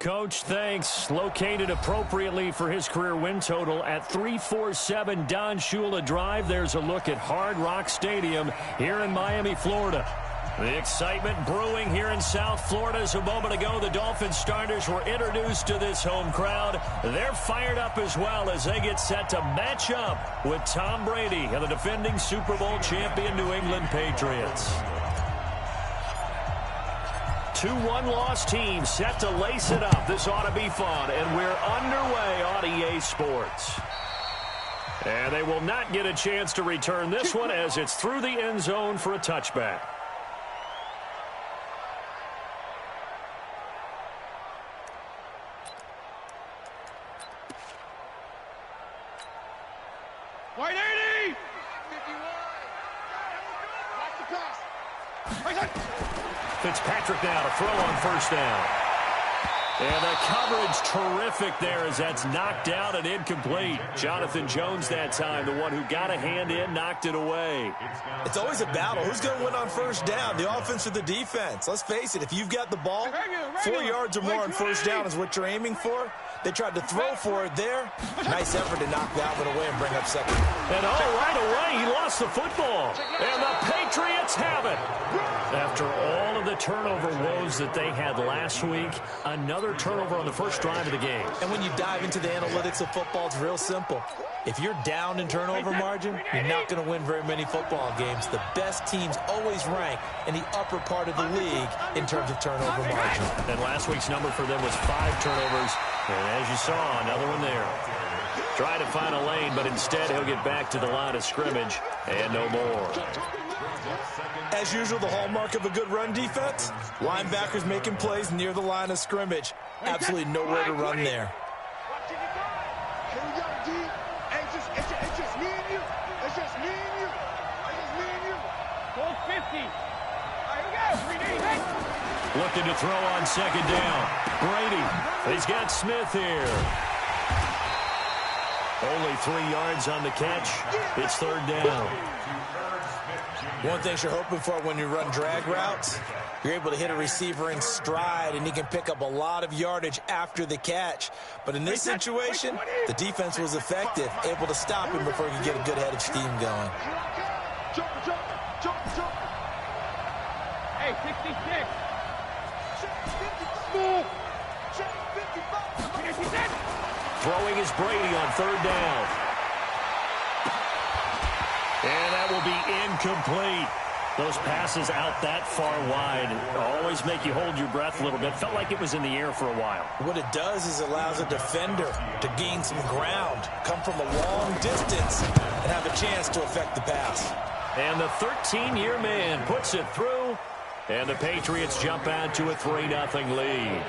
Coach. Thanks. Located appropriately for his career win total at 347 Don Shula Drive. There's a look at Hard Rock Stadium here in Miami, Florida. The excitement brewing here in South Florida. As a moment ago, the Dolphins starters were introduced to this home crowd. They're fired up as well as they get set to match up with Tom Brady and the defending Super Bowl champion New England Patriots. 2-1 loss team set to lace it up. This ought to be fun, and we're underway on EA Sports. And they will not get a chance to return this one as it's through the end zone for a touchback. Fitzpatrick now to throw on first down. And the coverage terrific there as that's knocked out and incomplete. Jonathan Jones that time, the one who got a hand in, knocked it away. It's always a battle. Who's going to win on first down, the offense or the defense? Let's face it, if you've got the ball, 4 yards or more on first down is what you're aiming for. They tried to throw for it there. Nice effort to knock that one away and bring up second. And right away, he lost the football. And the Patriots have it. After all of the turnover woes that they had last week, another turnover on the first drive of the game. And when you dive into the analytics of football, it's real simple. If you're down in turnover margin, you're not going to win very many football games. The best teams always rank in the upper part of the league in terms of turnover margin. And last week's number for them was 5 turnovers. And as you saw, another one there. Try to find a lane, but instead he'll get back to the line of scrimmage and no more. As usual, the hallmark of a good run defense, linebackers making plays near the line of scrimmage. Absolutely nowhere to run there. It's just me and you. It's just me and you. It's just me and you. Goal 50. All right, here we go. Looking to throw on second down. Brady. He's got Smith here. Only 3 yards on the catch. It's third down. One thing you're hoping for when you run drag routes, you're able to hit a receiver in stride, and he can pick up a lot of yardage after the catch. But in this situation, the defense was effective, able to stop him before he could get a good head of steam going. Hey, 66. Throwing is Brady on third down. And that will be incomplete. Those passes out that far wide always make you hold your breath a little bit. Felt like it was in the air for a while. What it does is allows a defender to gain some ground, come from a long distance, and have a chance to affect the pass. And the 13-year man puts it through, and the Patriots jump out to a 3-0 lead.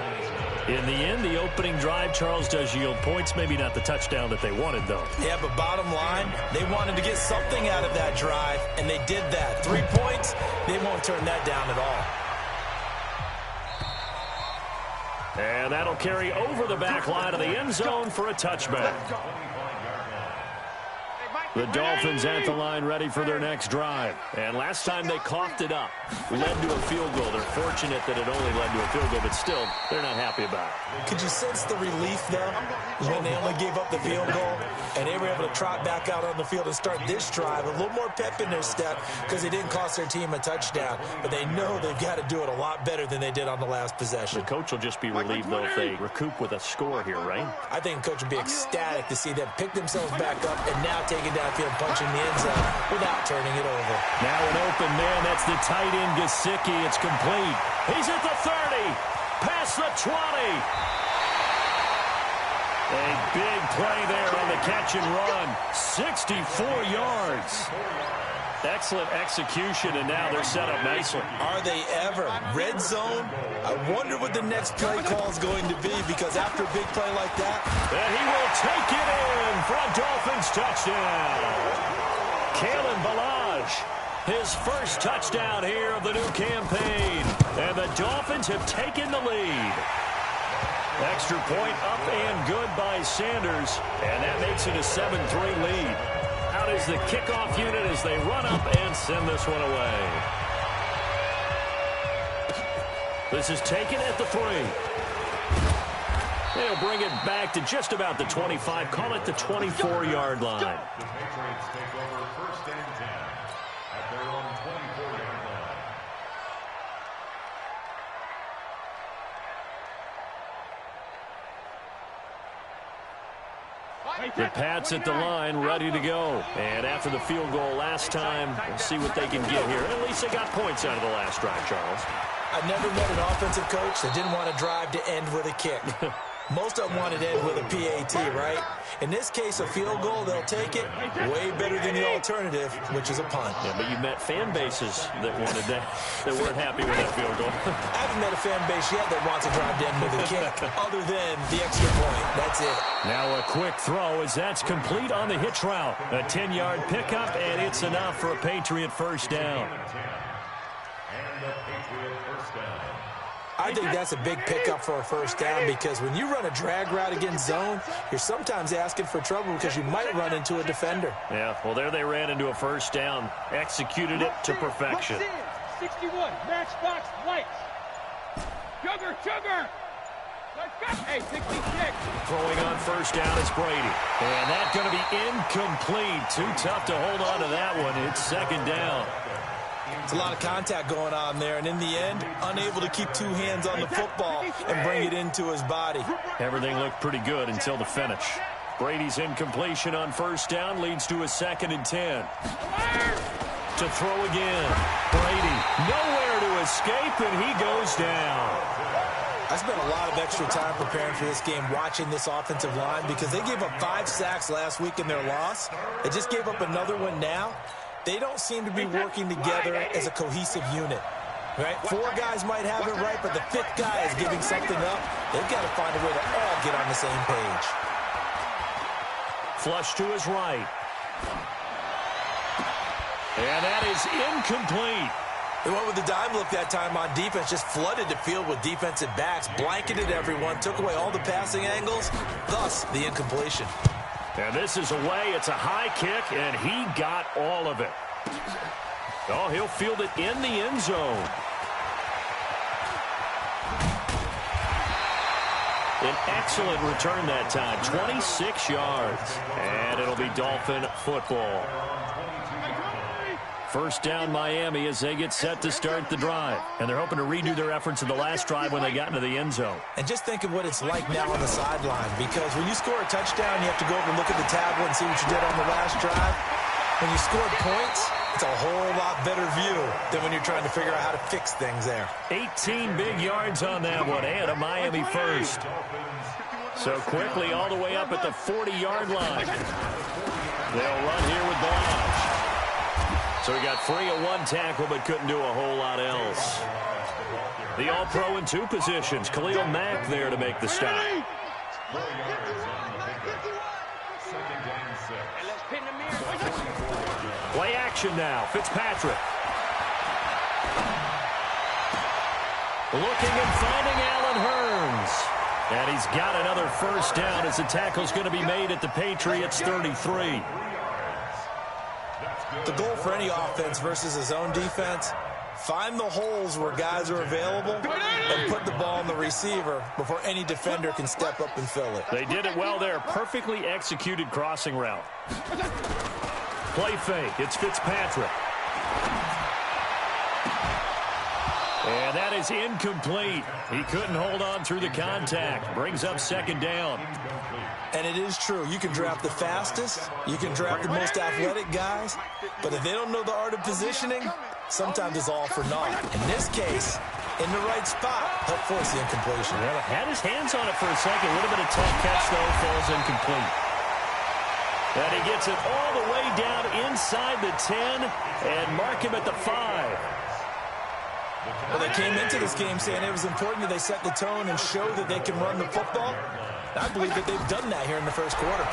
In the end, the opening drive, Charles, does yield points. Maybe not the touchdown that they wanted, though. Yeah, but bottom line, they wanted to get something out of that drive, and they did that. 3 points, they won't turn that down at all. And that'll carry over the back line of the end zone for a touchback. The Dolphins at the line ready for their next drive. And last time they coughed it up, led to a field goal. They're fortunate that it only led to a field goal, but still, they're not happy about it. Could you sense the relief, though, when they only gave up the field goal and they were able to trot back out on the field and start this drive? A little more pep in their step because it didn't cost their team a touchdown. But they know they've got to do it a lot better than they did on the last possession. The coach will just be relieved, though, if they recoup with a score here, right? I think the coach would be ecstatic to see them pick themselves back up and now take it downfield, punching the end zone without turning it over. Now an open man. That's the tight end, Gesicki. It's complete. He's at the 30. Past the 20. A big play there on the catch and run. 64 yards. Excellent execution, and now they're set up nicely. Are they ever? Red zone? I wonder what the next play call is going to be, because after a big play like that... And he will take it in for a Dolphins touchdown. Kalen Ballage, his first touchdown here of the new campaign. And the Dolphins have taken the lead. Extra point up and good by Sanders, and that makes it a 7-3 lead. Out is the kickoff unit as they run up and send this one away. This is taken at the 3. They'll bring it back to just about the 25. Call it the 24-yard line. The Patriots take over 1st and 10 at their own 24-yard line. The Pats at the line, ready to go. And after the field goal last time, we'll see what they can get here. At least they got points out of the last drive, Charles. I've never met an offensive coach that didn't want to drive to end with a kick. Most of them want to end with a PAT, right? In this case, a field goal, they'll take it. Way better than the alternative, which is a punt. Yeah, but you met fan bases that wanted that, that weren't happy with that field goal. I haven't met a fan base yet that wants to drive to end with a kick, other than the extra point. That's it. Now a quick throw as that's complete on the hitch route. A 10-yard pickup, and it's enough for a Patriot first down. And the Patriot first down. I think that's a big pickup for a first down because when you run a drag route against zone, you're sometimes asking for trouble because you might run into a defender. Yeah, well, there they ran into a first down. Executed it to perfection. 61, matchbox lights. Sugar. Hey, 66. Throwing on first down is Brady. And that's going to be incomplete. Too tough to hold on to that one. It's second down. It's a lot of contact going on there, and in the end, unable to keep two hands on the football and bring it into his body. Everything looked pretty good until the finish. Brady's incompletion on first down leads to a 2nd and 10. To throw again. Brady nowhere to escape, and he goes down. I spent a lot of extra time preparing for this game watching this offensive line because they gave up 5 sacks last week in their loss. They just gave up another one now. They don't seem to be working together as a cohesive unit. Right? 4 guys might have it right, but the 5th guy is giving something up. They've got to find a way to all get on the same page. Flush to his right. And that is incomplete. They went with the dime look that time on defense, just flooded the field with defensive backs, blanketed everyone, took away all the passing angles, thus the incompletion. And this is away. It's a high kick, and he got all of it. Oh, he'll field it in the end zone. An excellent return that time, 26 yards. And it'll be Dolphin football. First down Miami as they get set to start the drive. And they're hoping to redo their efforts in the last drive when they got into the end zone. And just think of what it's like now on the sideline, because when you score a touchdown, you have to go over and look at the tablet and see what you did on the last drive. When you scored points, it's a whole lot better view than when you're trying to figure out how to fix things there. 18 big yards on that one, and a Miami first. So quickly all the way up at the 40-yard line. They'll run here with Blanche. So he got free of 1 tackle, but couldn't do a whole lot else. The All-Pro in 2 positions. Khalil Mack there to make the stop. Play action now. Fitzpatrick. Looking and finding Allen Hurns. And he's got another first down as the tackle's going to be made at the Patriots 33. The goal for any offense versus a zone defense, find the holes where guys are available and put the ball on the receiver before any defender can step up and fill it. They did it well there. Perfectly executed crossing route. Play fake. It's Fitzpatrick. And that is incomplete. He couldn't hold on through the contact. Brings up second down. And it is true. You can draft the fastest. You can draft the most athletic guys. But if they don't know the art of positioning, sometimes it's all for naught. In this case, in the right spot, help force the incompletion. Well, had his hands on it for a second. Would have been a tough catch, though. Falls incomplete. And he gets it all the way down inside the 10 and mark him at the 5. Well, they came into this game saying it was important that they set the tone and show that they can run the football. I believe that they've done that here in the first quarter.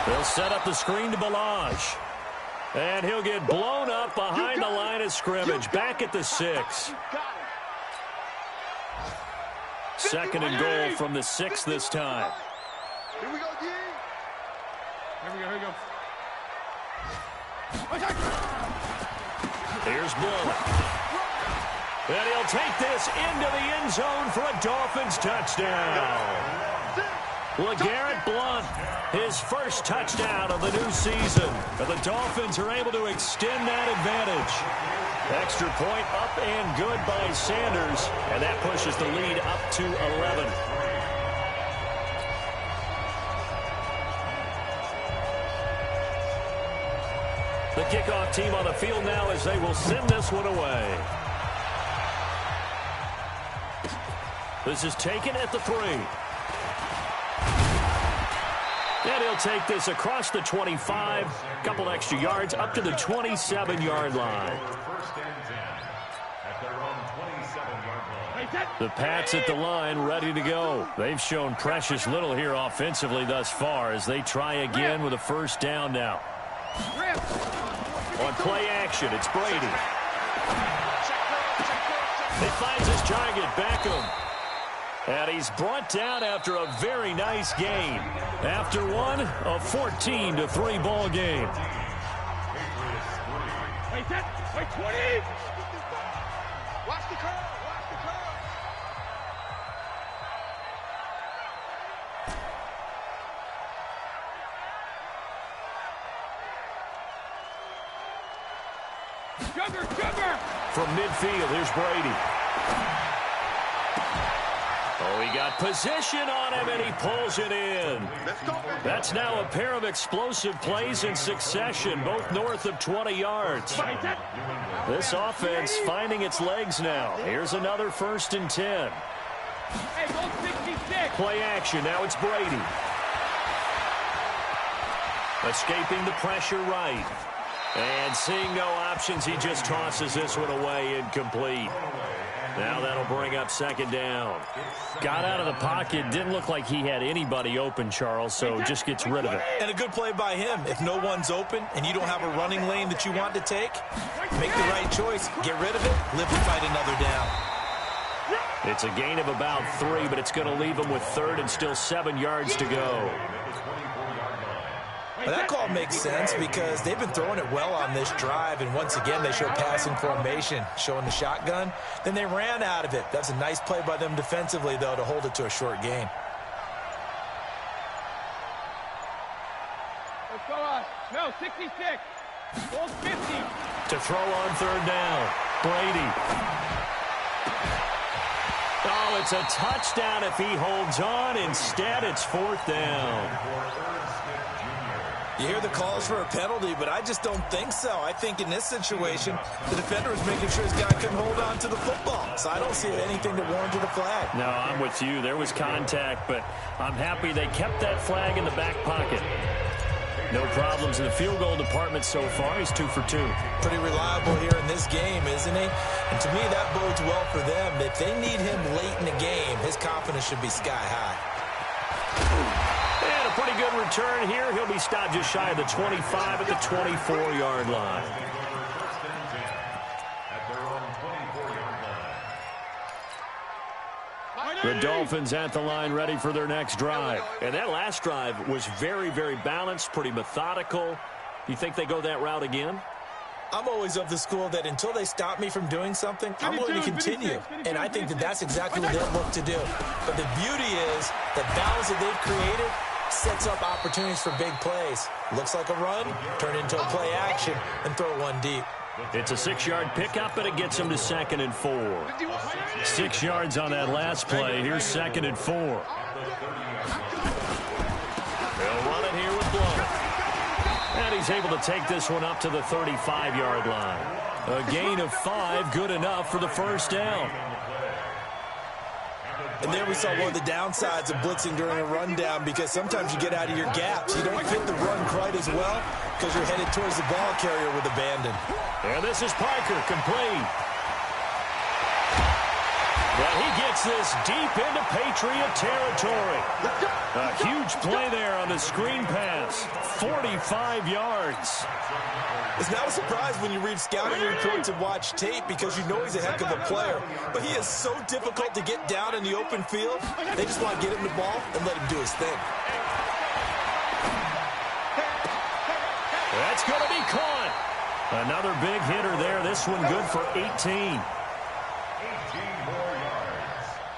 They'll set up the screen to Balaj. And he'll get blown up behind the line of scrimmage. Back at the 6. Second and goal from the 6 this time. Here we go, D. Here we go. Here's Bullock. And he'll take this into the end zone for a Dolphins touchdown. LeGarrette Blount, his first touchdown of the new season. And the Dolphins are able to extend that advantage. Extra point up and good by Sanders. And that pushes the lead up to 11. The kickoff team on the field now as they will send this one away. This is taken at the 3. And he'll take this across the 25. Couple extra yards up to the 27-yard line. The Pats at the line ready to go. They've shown precious little here offensively thus far as they try again with a first down now. On play action, it's Brady. He finds his target, Beckham. And he's brought down after a very nice game. After one, a 14-3 ball game. Wait, 20! Watch the curve, watch the curve. Sugar! From midfield, here's Brady. Oh, he got position on him, and he pulls it in. That's now a pair of explosive plays in succession, both north of 20 yards. This offense finding its legs now. Here's another 1st and 10. Play action, now it's Brady. Escaping the pressure right. And seeing no options, he just tosses this one away incomplete. Now that'll bring up 2nd down. Got out of the pocket. Didn't look like he had anybody open, Charles, so just gets rid of it. And a good play by him. If no one's open and you don't have a running lane that you want to take, make the right choice. Get rid of it. Live to fight another down. It's a gain of about 3, but it's going to leave him with 3rd and still 7 yards to go. Well, that call makes sense because they've been throwing it well on this drive, and once again they show passing formation, showing the shotgun. Then they ran out of it. That's a nice play by them defensively, though, to hold it to a short gain. Let's go on. No, 66. Goal 50. To throw on 3rd down. Brady. Oh, it's a touchdown if he holds on. Instead, it's 4th down. You hear the calls for a penalty, but I just don't think so. I think in this situation, the defender was making sure his guy couldn't hold on to the football. So I don't see anything that warranted a flag. No, I'm with you. There was contact, but I'm happy they kept that flag in the back pocket. No problems in the field goal department so far. He's 2 for 2. Pretty reliable here in this game, isn't he? And to me, that bodes well for them. If they need him late in the game, his confidence should be sky high. And a pretty good return here. He'll be stopped just shy of the 25 at the 24-yard line. The Dolphins at the line ready for their next drive. And that last drive was very, very balanced, pretty methodical. You think they go that route again? I'm always of the school that until they stop me from doing something, I'm going to continue. And I think that that's exactly what they'll look to do. But the beauty is the balance that they've created sets up opportunities for big plays. Looks like a run, turn into a play action, and throw one deep. It's a 6-yard pickup, and it gets him to 2nd and 4. 6 yards on that last play. Here's 2nd and 4. They'll run it here with Blount. And he's able to take this one up to the 35-yard line. A gain of 5, good enough for the first down. And there we saw one of the downsides of blitzing during a rundown, because sometimes you get out of your gaps. You don't fit the run quite as well because you're headed towards the ball carrier with abandon. And this is Parker, complete. Well, he gets this deep into Patriot territory. A huge play there on the screen pass. 45 yards. It's not a surprise when you read scouting reports and watch tape, because you know he's a heck of a player. But he is so difficult to get down in the open field. They just want to get him the ball and let him do his thing. That's going to be caught. Another big hitter there. This one good for 18.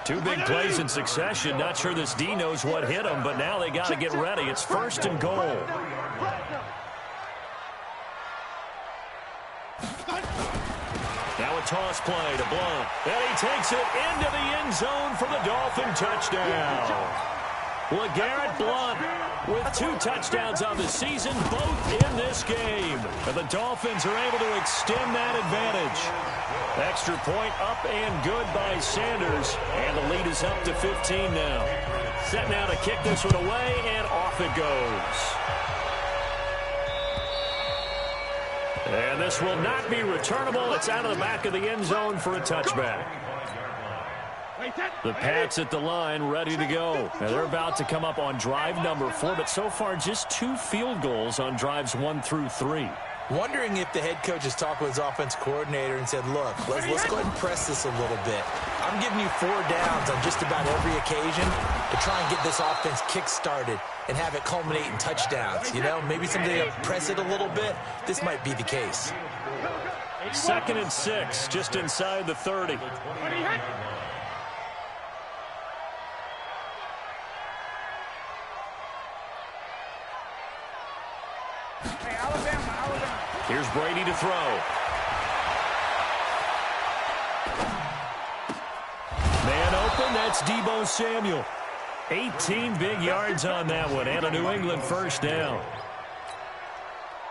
Two big plays in succession. Not sure this D knows what hit him, but now they got to get ready. It's 1st and goal. Now a toss play to Blunt. And he takes it into the end zone for the Dolphin touchdown. LeGarrette Blunt with 2 touchdowns on the season, both in this game. And the Dolphins are able to extend that advantage. Extra point up and good by Sanders. And the lead is up to 15 now. Set now to kick this one away, and off it goes. And this will not be returnable. It's out of the back of the end zone for a touchback. The Pats at the line, ready to go. Now they're about to come up on drive number 4, but so far just 2 field goals on drives 1 through 3. Wondering if the head coach has talked with his offense coordinator and said, look, let's go ahead and press this a little bit. I'm giving you 4 downs on just about every occasion to try and get this offense kick-started and have it culminate in touchdowns. You know, maybe someday to press it a little bit. This might be the case. 2nd and 6, just inside the 30. Here's Brady to throw. Man open, that's Deebo Samuel. 18 big yards on that one, and a New England first down.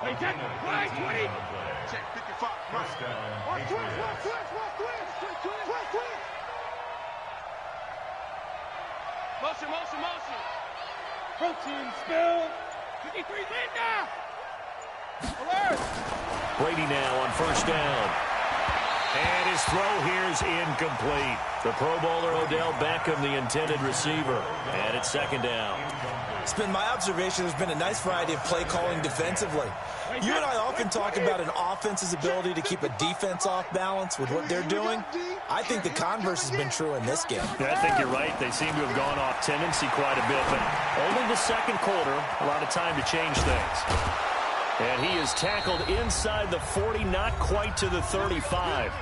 Motion. Protein spill. 53 Linda. Alert. Brady now on first down. And his throw here is incomplete. The Pro Bowler Odell Beckham, the intended receiver. And it's 2nd down. It's been my observation there's been a nice variety of play calling defensively. You and I often talk about an offense's ability to keep a defense off balance with what they're doing. I think the converse has been true in this game. I think you're right. They seem to have gone off tendency quite a bit, but only the 2nd quarter, a lot of time to change things. And he is tackled inside the 40, not quite to the 35.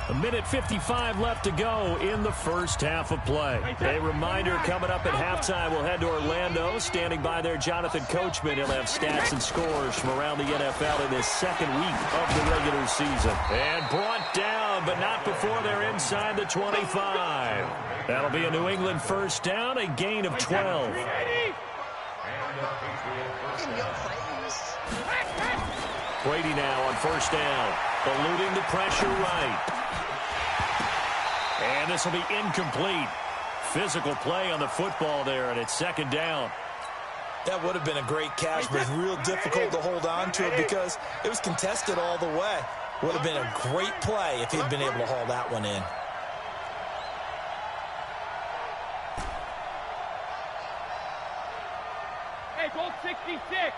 A minute 55 left to go in the first half of play. A reminder coming up at halftime, we'll head to Orlando. Standing by there, Jonathan Coachman. He'll have stats and scores from around the NFL in this 2nd week of the regular season. And brought down, but not before they're inside the 25. That'll be a New England first down, a gain of 12. Brady now on first down, eluding the pressure right. And this will be incomplete. Physical play on the football there, and it's 2nd down. That would have been a great catch, but it's real difficult to hold on to it because it was contested all the way. Would have been a great play if he'd been able to haul that one in. Hey, goal 66.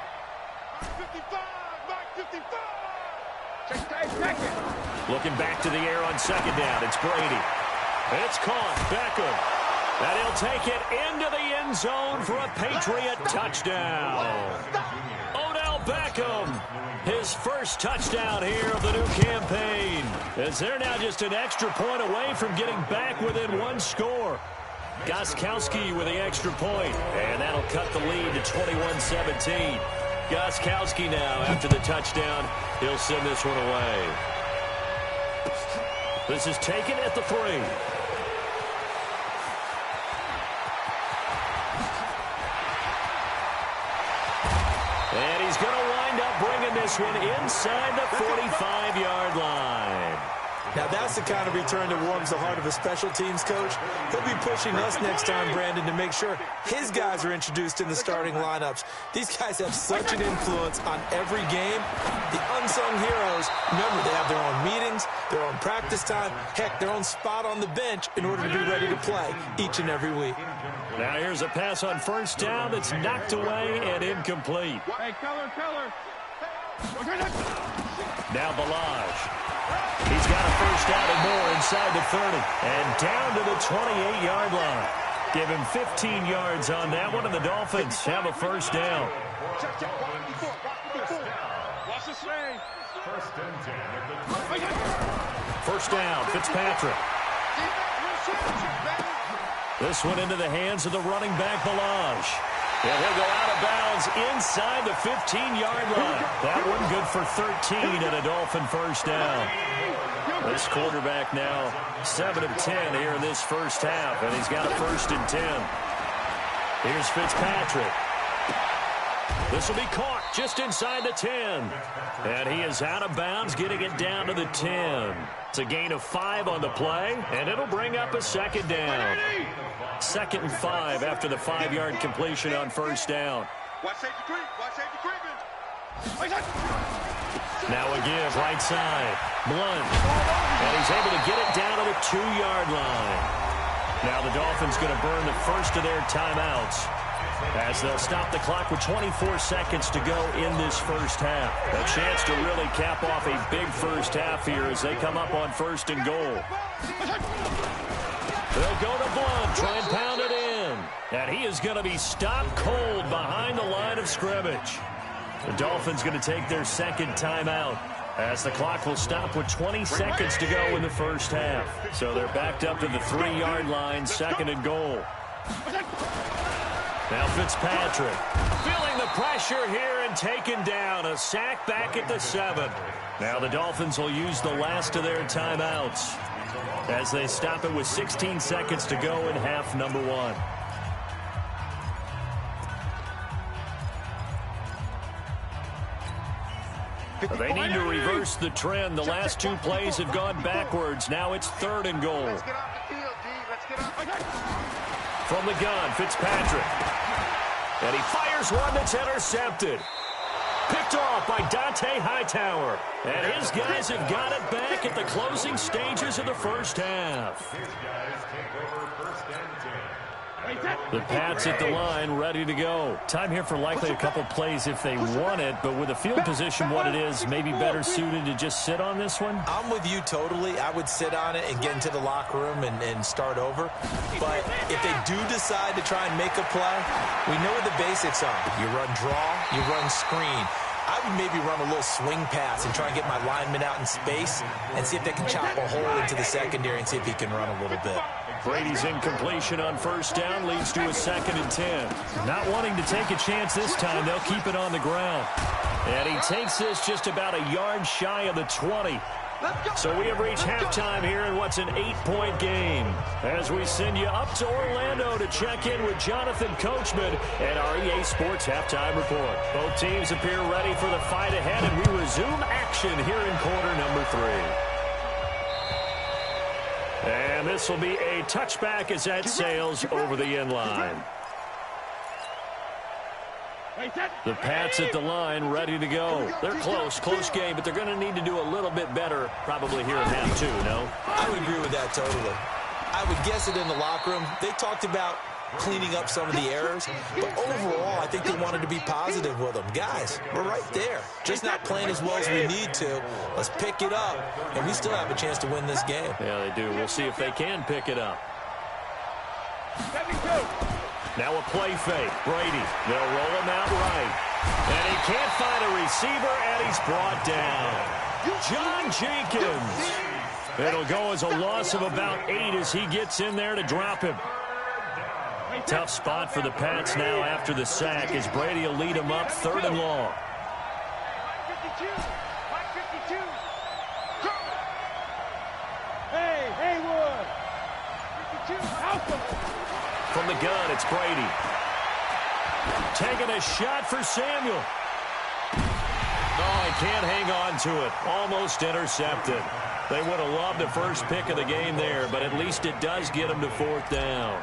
55, Mike 55. Check it. Looking back to the air on 2nd down. It's Brady. It's caught. Beckham. And he'll take it into the end zone for a Patriot touchdown. Odell Beckham, his first touchdown here of the new campaign. As they're now just an extra point away from getting back within 1 score. Gostkowski with the extra point, and that'll cut the lead to 21-17. Gostkowski now, after the touchdown, he'll send this one away. This is taken at the 3. And he's going to wind up bringing this one inside the 45-yard line. Now, that's the kind of return that warms the heart of a special teams coach. He'll be pushing us next time, Brandon, to make sure his guys are introduced in the starting lineups. These guys have such an influence on every game. The unsung heroes, remember, they have their own meetings, their own practice time, heck, their own spot on the bench in order to be ready to play each and every week. Now here's a pass on first down that's knocked away and incomplete. Hey, Keller. Now Balaj. He's got a first down and more inside the 30. And down to the 28-yard line. Give him 15 yards on that one, and the Dolphins have a first down. Watch the swing. First down, Fitzpatrick. This one into the hands of the running back, Balaj. And he'll go out of bounds inside the 15-yard line. That one good for 13 and a Dolphin first down. This quarterback now 7 of 10 here in this first half, and he's got a 1st and 10. Here's Fitzpatrick. This will be caught just inside the 10. And he is out of bounds, getting it down to the 10. It's a gain of 5 on the play, and it'll bring up a 2nd down. 2nd and 5 after the 5-yard completion on 1st down. Now a give, right side. Blunt. And he's able to get it down to the 2-yard line. Now the Dolphins going to burn the first of their timeouts, as they'll stop the clock with 24 seconds to go in this first half. A chance to really cap off a big first half here as they come up on 1st and goal. They'll go to Blunt, try and pound it in. And he is going to be stopped cold behind the line of scrimmage. The Dolphins going to take their 2nd timeout, as the clock will stop with 20 seconds to go in the first half. So they're backed up to the 3-yard line, 2nd and goal. Now Fitzpatrick feeling the pressure here and taken down. A sack back at the 7. Now the Dolphins will use the last of their timeouts as they stop it with 16 seconds to go in half number 1. They need to reverse the trend. The last 2 plays have gone backwards. Now it's 3rd and goal. From the gun, Fitzpatrick. And he fires one that's intercepted. Picked off by Dante Hightower. And his guys have got it back at the closing stages of the first half. His guys take over 1st and 10. The Pats at the line, ready to go. Time here for likely a couple plays if they want it, but with the field position what it is, maybe better suited to just sit on this one? I'm with you totally. I would sit on it and get into the locker room and start over. But if they do decide to try and make a play, we know what the basics are. You run draw, you run screen. I would maybe run a little swing pass and try and get my lineman out in space and see if they can chop a hole into the secondary and see if he can run a little bit. Brady's incompletion on 1st down leads to a 2nd and 10. Not wanting to take a chance this time, they'll keep it on the ground. And he takes this just about a yard shy of the 20. So we have reached halftime here in what's an 8-point game, as we send you up to Orlando to check in with Jonathan Coachman and our EA Sports Halftime Report. Both teams appear ready for the fight ahead, and we resume action here in quarter number 3. And this will be a touchback as that sails over the end line. The Pats at the line, ready to go. They're close game, but they're going to need to do a little bit better probably here in half 2, no? I would agree with that totally. I would guess it in the locker room. They talked about cleaning up some of the errors, but overall, I think they wanted to be positive with them. Guys, we're right there. Just not playing as well as we need to. Let's pick it up, and we still have a chance to win this game. Yeah, they do. We'll see if they can pick it up. Now a play fake. Brady. They'll roll him out right. And he can't find a receiver, and he's brought down. John Jenkins. It'll go as a loss of about 8 as he gets in there to drop him. Tough spot for the Pats now after the sack, as Brady will lead him up 3rd and long. Hey, Haywood. 52, From the gun, it's Brady. Taking a shot for Samuel. Oh, he can't hang on to it. Almost intercepted. They would have loved the first pick of the game there, but at least it does get them to 4th down.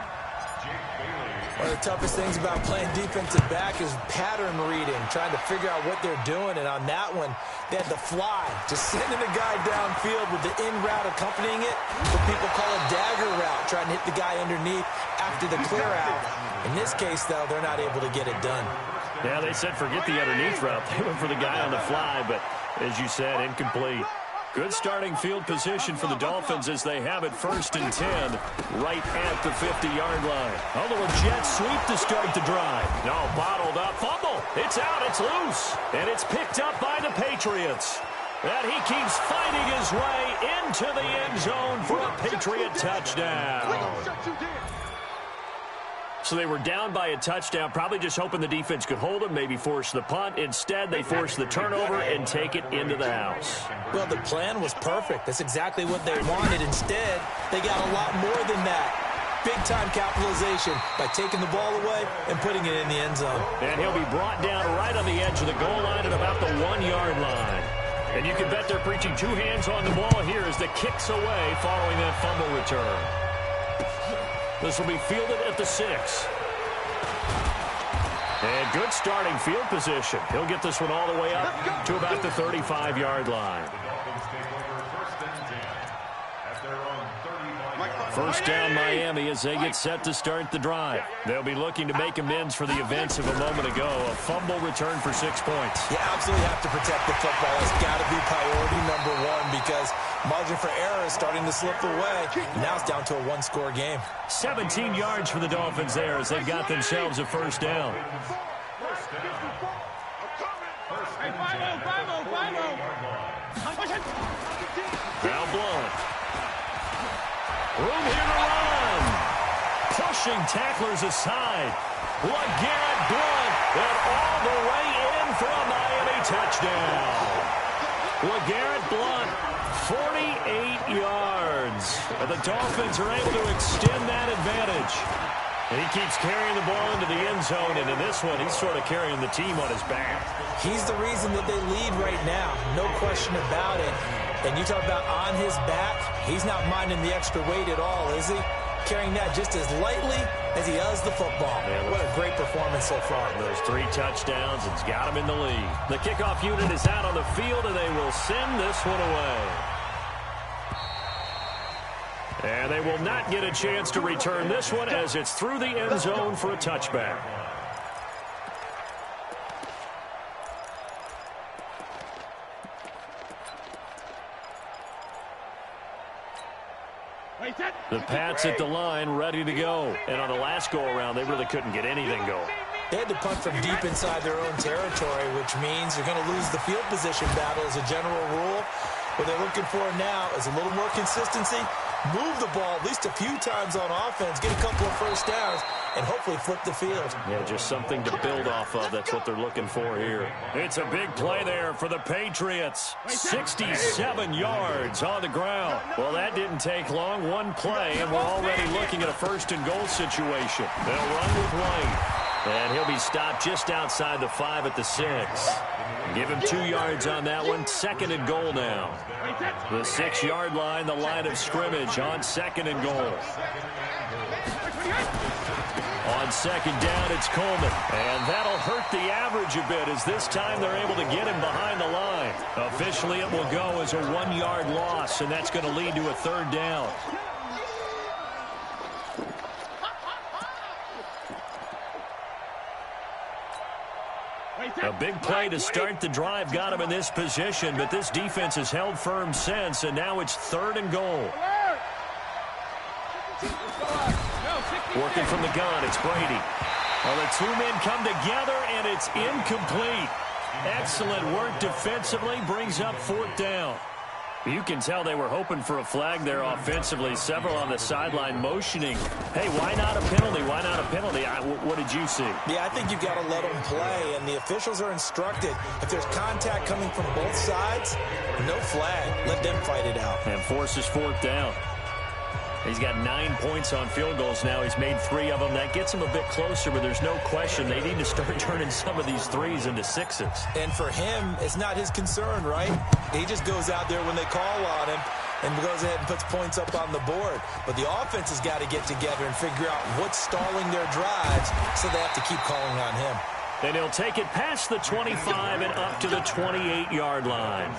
One of the toughest things about playing defensive back is pattern reading, trying to figure out what they're doing. And on that one, they had the fly, just sending a guy downfield with the in route accompanying it. What people call a dagger route, trying to hit the guy underneath after the clear out. In this case, though, they're not able to get it done. Yeah, they said forget the underneath route. They went for the guy on the fly, but as you said, incomplete. Good starting field position for the Dolphins as they have it 1st and 10 right at the 50-yard line. A little jet sweep to start the drive. No, bottled up. Fumble. It's out. It's loose. And it's picked up by the Patriots. And he keeps fighting his way into the end zone for a Patriot touchdown. So they were down by a touchdown, probably just hoping the defense could hold them, maybe force the punt. Instead, they force the turnover and take it into the house. Well, the plan was perfect. That's exactly what they wanted. Instead, they got a lot more than that. Big-time capitalization by taking the ball away and putting it in the end zone. And he'll be brought down right on the edge of the goal line at about the 1-yard line. And you can bet they're preaching two hands on the ball here as the kick's away following that fumble return. This will be fielded at the 6. And good starting field position. He'll get this one all the way up to about the 35-yard line. First down, Miami, as they get set to start the drive. They'll be looking to make amends for the events of a moment ago. A fumble return for 6 points. You absolutely have to protect the football. That's got to be priority number one because margin for error is starting to slip away. Now it's down to a one-score game. 17 yards for the Dolphins there as they've got themselves a first down. Now blown. Room here to run. Pushing tacklers aside. LeGarrette Blount and all the way in for a Miami touchdown. LeGarrette Blount, 48 yards. And the Dolphins are able to extend that advantage. And he keeps carrying the ball into the end zone, and in this one, he's sort of carrying the team on his back. He's the reason that they lead right now. No question about it. And you talk about on his back, he's not minding the extra weight at all, is he? Carrying that just as lightly as he does the football. Yeah, what a great performance so far. Those 3 touchdowns, it's got him in the lead. The kickoff unit is out on the field, and they will send this one away. And they will not get a chance to return this one as it's through the end zone for a touchback. The Pats at the line, ready to go. And on the last go-around, they really couldn't get anything going. They had to punt from deep inside their own territory, which means you're going to lose the field position battle as a general rule. What they're looking for now is a little more consistency, move the ball at least a few times on offense, get a couple of first downs, and hopefully flip the field. Yeah, just something to build off of. That's what they're looking for here. It's a big play there for the Patriots. 67 yards on the ground. Well, that didn't take long. One play, and we're already looking at a first-and-goal situation. They'll run with White. And he'll be stopped just outside the 5 at the 6. Give him 2 yards on that one. 2nd and goal now. The 6-yard line, the line of scrimmage on 2nd and goal. On 2nd down, it's Coleman. And that'll hurt the average a bit as this time they're able to get him behind the line. Officially, it will go as a 1-yard loss, and that's going to lead to a 3rd down. A big play to start the drive got him in this position, but this defense has held firm since, and now it's 3rd and goal. Working from the gun, it's Brady. Well, the 2 men come together, and it's incomplete. Excellent work defensively, brings up 4th down. You can tell they were hoping for a flag there offensively. Several on the sideline motioning. Hey, why not a penalty? Why not a penalty? What did you see? Yeah, I think you've got to let them play, and the officials are instructed. If there's contact coming from both sides, no flag. Let them fight it out. And forces 4th down. He's got 9 points on field goals now. He's made 3 of them. That gets him a bit closer, but there's no question they need to start turning some of these 3s into 6s. And for him, it's not his concern, right? He just goes out there when they call on him and goes ahead and puts points up on the board. But the offense has got to get together and figure out what's stalling their drives, so they have to keep calling on him. And he'll take it past the 25 and up to the 28-yard line.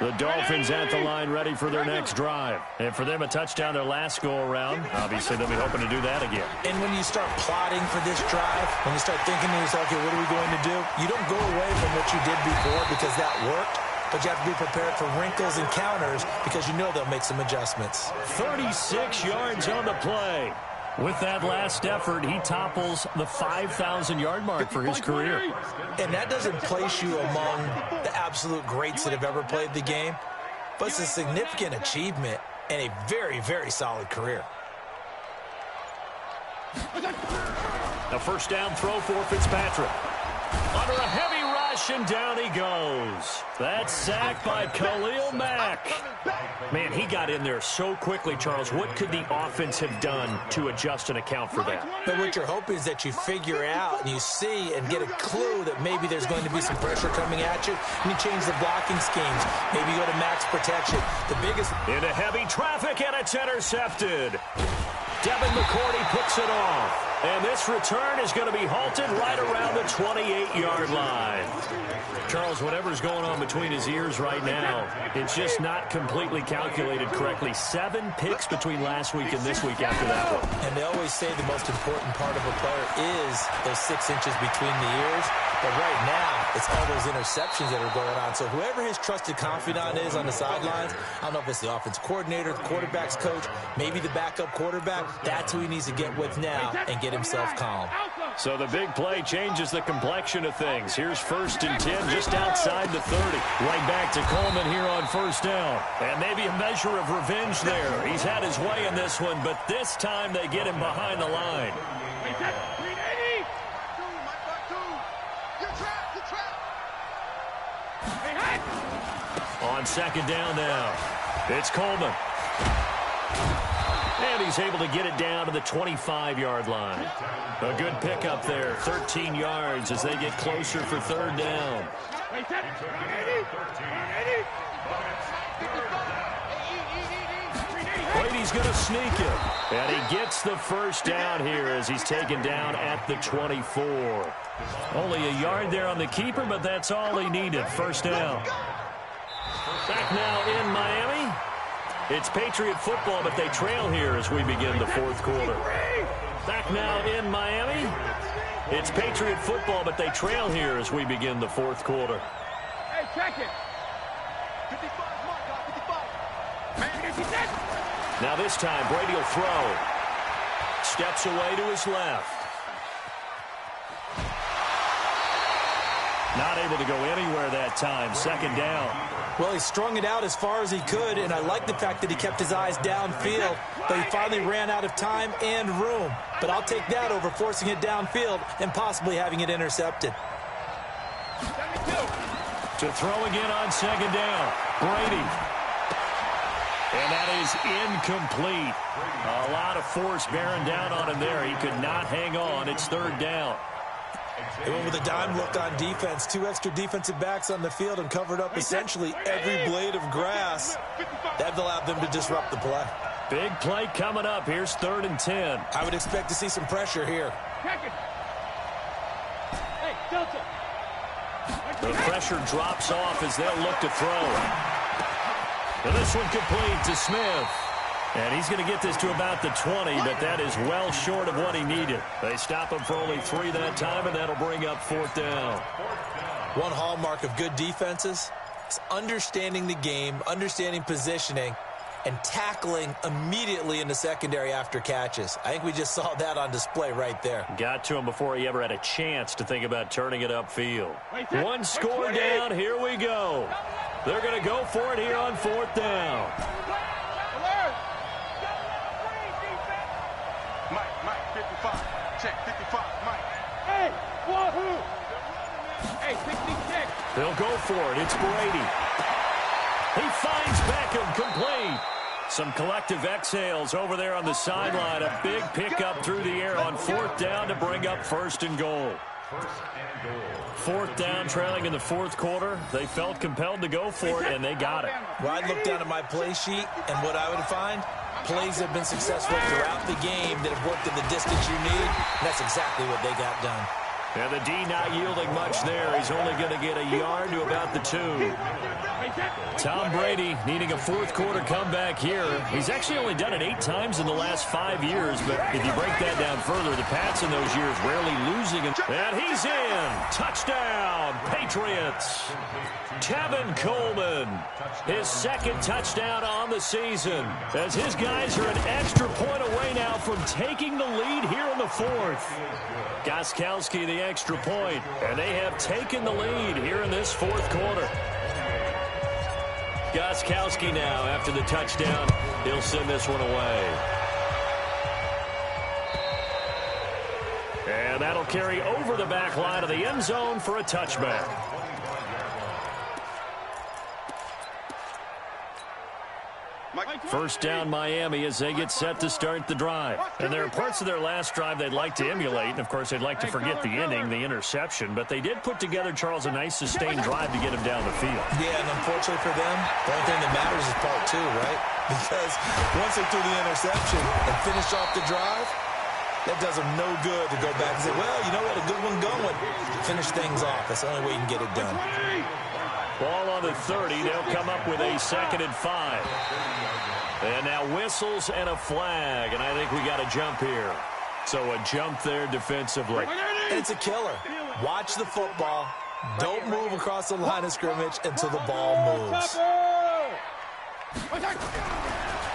The Dolphins at the line ready for their next drive. And for them, a touchdown their last go-around. Obviously, they'll be hoping to do that again. And when you start plotting for this drive, when you start thinking to yourself, okay, what are we going to do? You don't go away from what you did before because that worked. But you have to be prepared for wrinkles and counters because you know they'll make some adjustments. 36 yards on the play. With that last effort, he topples the 5,000-yard mark for his career. And that doesn't place you among the absolute greats that have ever played the game, but it's a significant achievement. and a very, very solid career. A first down throw for Fitzpatrick. Under a heavy rush, and down he goes. That's sacked by Khalil Mack. Man, he got in there so quickly, Charles. What could the offense have done to adjust and account for that? But what you're hoping is that you figure out and you see and get a clue that maybe there's going to be some pressure coming at you, and you change the blocking schemes. Maybe go to max protection. The biggest... Into heavy traffic, and it's intercepted. Devin McCourty puts it off. And this return is going to be halted right around the 28-yard line. Charles, whatever's going on between his ears right now, it's just not completely calculated correctly. 7 picks between last week and this week after that one. And they always say the most important part of a player is those 6 inches between the ears. But right now, it's all those interceptions that are going on. So whoever his trusted confidant is on the sidelines, I don't know if it's the offense coordinator, the quarterback's coach, maybe the backup quarterback, that's who he needs to get with now and get himself calm. So the big play changes the complexion of things. Here's 1st and 10 just outside the 30. Right back to Coleman here on first down. And maybe a measure of revenge there. He's had his way in this one, but this time they get him behind the line. On 2nd down now, it's Coleman. And he's able to get it down to the 25-yard line. A good pickup there, 13 yards as they get closer for 3rd down. Brady's going to sneak it. And he gets the first down here as he's taken down at the 24. Only a yard there on the keeper, but that's all he needed. First down. Back now in Miami. It's Patriot football, but they trail here as we begin the 4th quarter. Back now in Miami. It's Patriot football, but they trail here as we begin the 4th quarter. Hey, check it. 55, Mark, 55. Now this time, Brady will throw. Steps away to his left. Not able to go anywhere that time. 2nd down. Well, he strung it out as far as he could, and I like the fact that he kept his eyes downfield, but he finally ran out of time and room. But I'll take that over forcing it downfield and possibly having it intercepted. To throw again on 2nd down. Brady. And that is incomplete. A lot of force bearing down on him there. He could not hang on. It's 3rd down. They went with a dime look on defense. 2 extra defensive backs on the field and covered up essentially every blade of grass. That allowed them to disrupt the play. Big play coming up. Here's 3rd and 10. I would expect to see some pressure here. The pressure drops off as they'll look to throw. And this one complete to Smith. And he's going to get this to about the 20, but that is well short of what he needed. They stop him for only 3 that time, and that'll bring up 4th down. One hallmark of good defenses is understanding the game, understanding positioning, and tackling immediately in the secondary after catches. I think we just saw that on display right there. Got to him before he ever had a chance to think about turning it upfield. 1 score down. Here we go. They're going to go for it here on 4th down. Mike, 55. Check, 55, Mike. Hey, wahoo! Hey, 66. They'll go for it. It's Brady. He finds Beckham complete. Some collective exhales over there on the sideline. A big pickup through the air on 4th down to bring up 1st and goal. 4th down, trailing in the 4th quarter. They felt compelled to go for it, and they got it. Well, I'd look down at my play sheet, and what I would find, plays have been successful throughout the game that have worked in the distance you need. And that's exactly what they got done. And the D not yielding much there. He's only going to get a yard to about the 2. Tom Brady needing a 4th quarter comeback here. He's actually only done it 8 times in the last 5 years, but if you break that down further, the Pats in those years rarely losing. And he's in. Touchdown, Patriots. Tevin Coleman, his 2nd touchdown on the season, as his guys are an extra point away now from taking the lead here in the 4th. Gostkowski the extra point, and they have taken the lead here in this 4th quarter. Gostkowski now after the touchdown. He'll send this one away. And that'll carry over the back line of the end zone for a touchback. First down Miami as they get set to start the drive. And there are parts of their last drive they'd like to emulate. And, of course, they'd like to forget the ending, the interception. But they did put together, Charles, a nice sustained drive to get him down the field. Yeah, and unfortunately for them, the only thing that matters is part two, right? Because once they threw the interception and finished off the drive, that does them no good to go back and say, well, you know what, a good one going. Finish things off. That's the only way you can get it done. Ball on the 30. They'll come up with a 2nd and 5. And now whistles and a flag. And I think we got a jump here. So a jump there defensively. And it's a killer. Watch the football. Don't move across the line of scrimmage until the ball moves.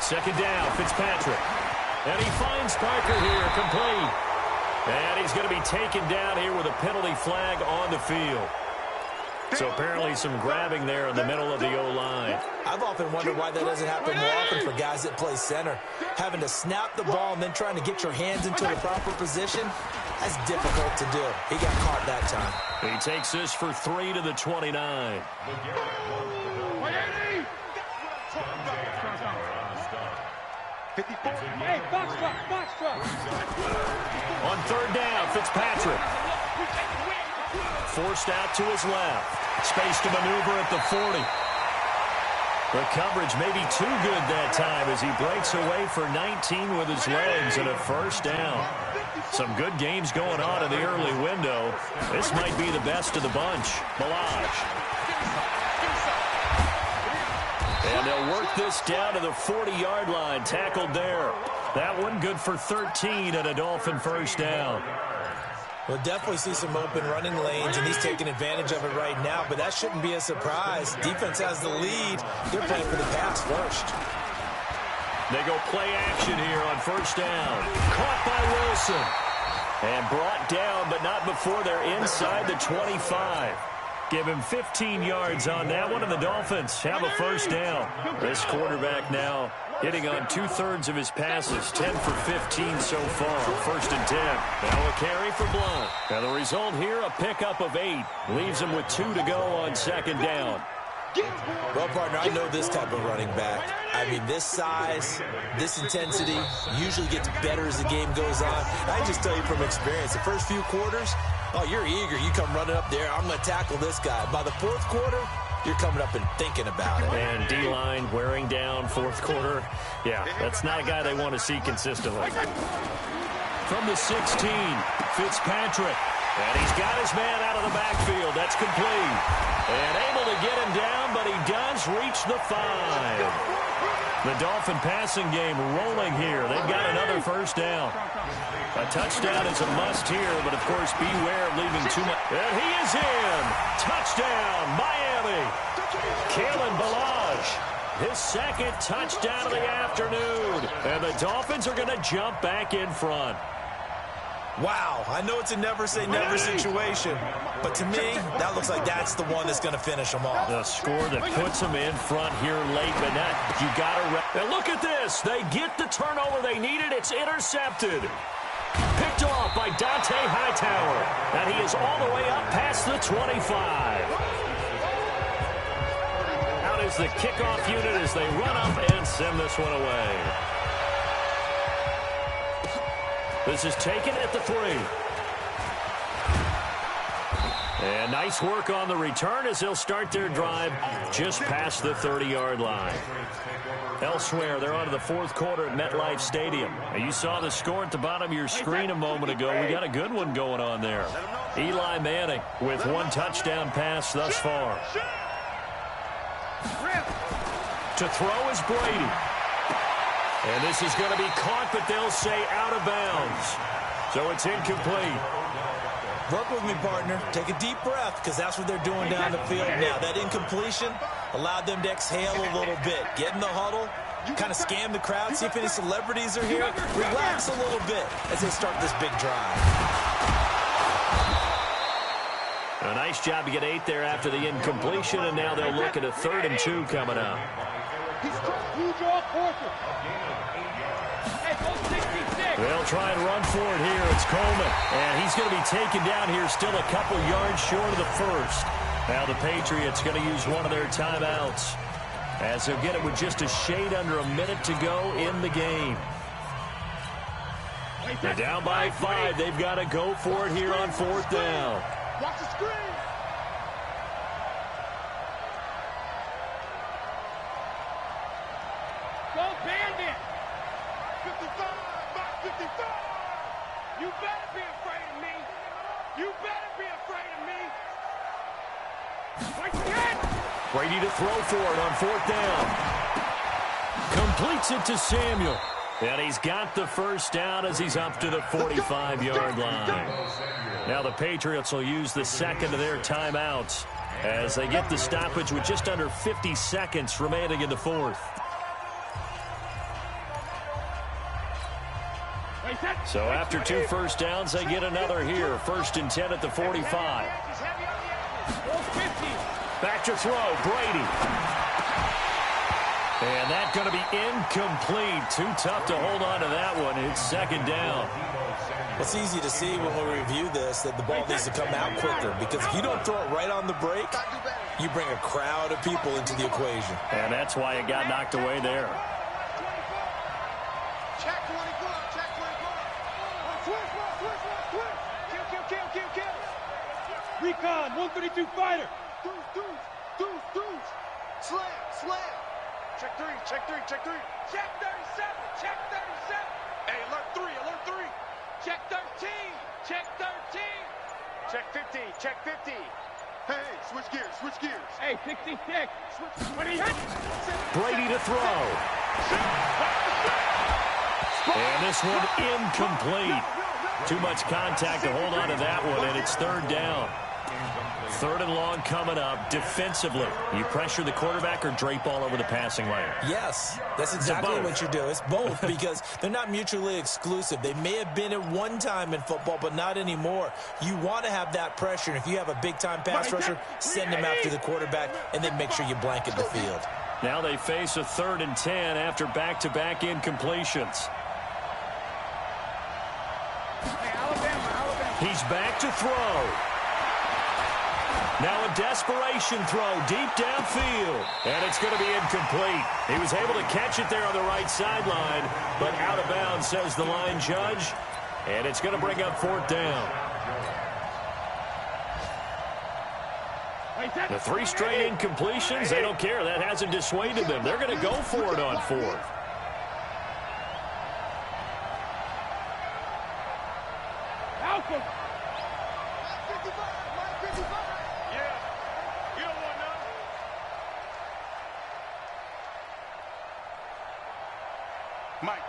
2nd down, Fitzpatrick. And he finds Parker here, complete. And he's going to be taken down here with a penalty flag on the field. So apparently some grabbing there in the middle of the O-line. I've often wondered why that doesn't happen more often for guys that play center. Having to snap the ball and then trying to get your hands into the proper position, that's difficult to do. He got caught that time. He takes this for 3 to the 29. On 3rd down, Fitzpatrick. Forced out to his left. Space to maneuver at the 40. The coverage may be too good that time as he breaks away for 19 with his legs and a 1st down. Some good games going on in the early window. This might be the best of the bunch. Milage. And they'll work this down to the 40-yard line. Tackled there. That one good for 13 and a Dolphin 1st down. We'll definitely see some open running lanes, and he's taking advantage of it right now, but that shouldn't be a surprise. Defense has the lead. They're playing for the pass first. They go play action here on 1st down. Caught by Wilson. And brought down, but not before they're inside the 25. Give him 15 yards on that one, and the Dolphins have a 1st down. This quarterback now hitting on 2/3 of his passes, 10 for 15 so far. 1st and 10. Now a carry for Blount. And the result here, a pickup of 8. Leaves him with 2 to go on 2nd down. Well, partner, I know this type of running back. I mean, this size, this intensity usually gets better as the game goes on. I just tell you from experience, the first few quarters, oh, you're eager. You come running up there, I'm going to tackle this guy. By the 4th quarter, you're coming up and thinking about it. And D-line wearing down 4th quarter. Yeah, that's not a guy they want to see consistently. From the 16, Fitzpatrick. And he's got his man out of the backfield. That's complete. And able to get him down, but he does reach the 5. The Dolphin passing game rolling here. They've got another 1st down. A touchdown is a must here, but of course beware of leaving too much. And he is in. Touchdown, Miami. Kalen Ballage, his 2nd touchdown of the afternoon. And the Dolphins are going to jump back in front. Wow, I know it's a never-say-never situation, but to me, that looks like that's the one that's going to finish them off. The score that puts them in front here late, but not, you got to... And look at this. They get the turnover they needed. It's intercepted. Picked off by Dante Hightower, and he is all the way up past the 25. Out is the kickoff unit as they run up and send this one away. This is taken at the 3. And nice work on the return as they'll start their drive just past the 30-yard line. Elsewhere, they're on to the 4th quarter at MetLife Stadium. And you saw the score at the bottom of your screen a moment ago. We got a good one going on there. Eli Manning with 1 touchdown pass thus far. To throw is Brady. And this is going to be caught, but they'll say out of bounds. So it's incomplete. Work with me, partner. Take a deep breath, because that's what they're doing down the field now. That incompletion allowed them to exhale a little bit. Get in the huddle, kind of scan the crowd, see if any celebrities are here. Relax a little bit as they start this big drive. A nice job to get 8 there after the incompletion, and now they'll look at a 3rd and 2 coming up. They'll try and run for it here. It's Coleman, and he's going to be taken down here still a couple yards short of the first. Now the Patriots going to use one of their timeouts as they'll get it with just a shade under a minute to go in the game. They're down by 5. They've got to go for it here on 4th down. Watch the screen. Go Bandit. 55, Mike 55. You better be afraid of me. You better be afraid of me. Brady to throw for it on 4th down. Completes it to Samuel. And he's got the first down as he's up to the 45-yard line. Now the Patriots will use the second of their timeouts as they get the stoppage with just under 50 seconds remaining in the 4th. So after 2 first downs, they get another here. 1st and 10 at the 45. Back to throw, Brady. And that's going to be incomplete. Too tough to hold on to that one. It's 2nd down. It's easy to see when we review this that the ball needs to come out quicker, because if you don't throw it right on the break, you bring a crowd of people into the equation. And that's why it got knocked away there. Check 24, check 24. Kill. Recon, 132 fighter. Deuce. Slam. Check 3. Check 37. Hey, alert 3. Check 13. Check 50. Hey, switch gears. Hey, 66. When he hits. Brady to throw. And this one incomplete. Too much contact to hold on to that one, and it's 3rd down. 3rd and long coming up. Defensively, you pressure the quarterback or drape all over the passing lane? Yes, that's exactly what you do. It's both, because they're not mutually exclusive. They may have been at one time in football, but not anymore. You want to have that pressure, and if you have a big-time pass rusher, send him after the quarterback, and then make sure you blanket the field. Now they face a 3rd and 10 after back-to-back incompletions. Alabama. He's back to throw. Now a desperation throw deep downfield, and it's going to be incomplete. He was able to catch it there on the right sideline, but out of bounds, says the line judge, and it's going to bring up 4th down. The 3 straight incompletions, they don't care. That hasn't dissuaded them. They're going to go for it on 4th.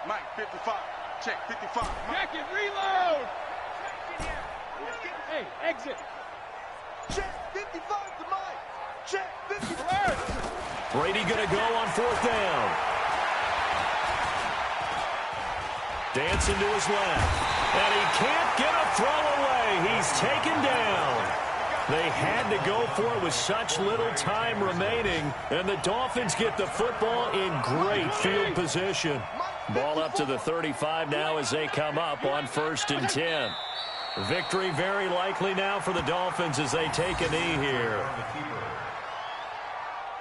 Mike, 55. Check, 55. Check it, reload. Hey, exit. Check, 55 to Mike. Check, 55. Brady going to go on 4th down. Dancing to his left. And he can't get a throw away. He's taken down. They had to go for it with such little time remaining, and the Dolphins get the football in great field position. Ball up to the 35 now as they come up on 1st and 10. Victory very likely now for the Dolphins as they take a knee here.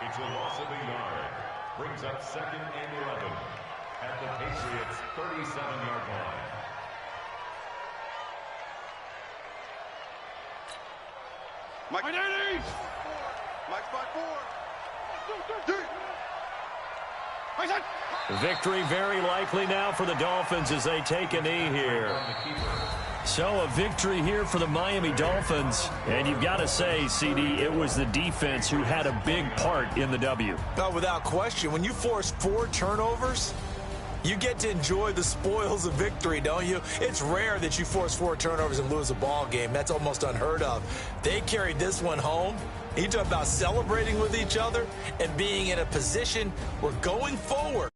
It's a loss of a yard. Brings up 2nd and 11 at the Patriots' 37-yard line. Mike, Mike's by 4. Victory very likely now for the Dolphins as they take a knee here. So a victory here for the Miami Dolphins. And you've got to say, CD, it was the defense who had a big part in the W. No, without question. When you force 4 turnovers, you get to enjoy the spoils of victory, don't you? It's rare that you force 4 turnovers and lose a ball game. That's almost unheard of. They carried this one home. You talk about celebrating with each other and being in a position where going forward,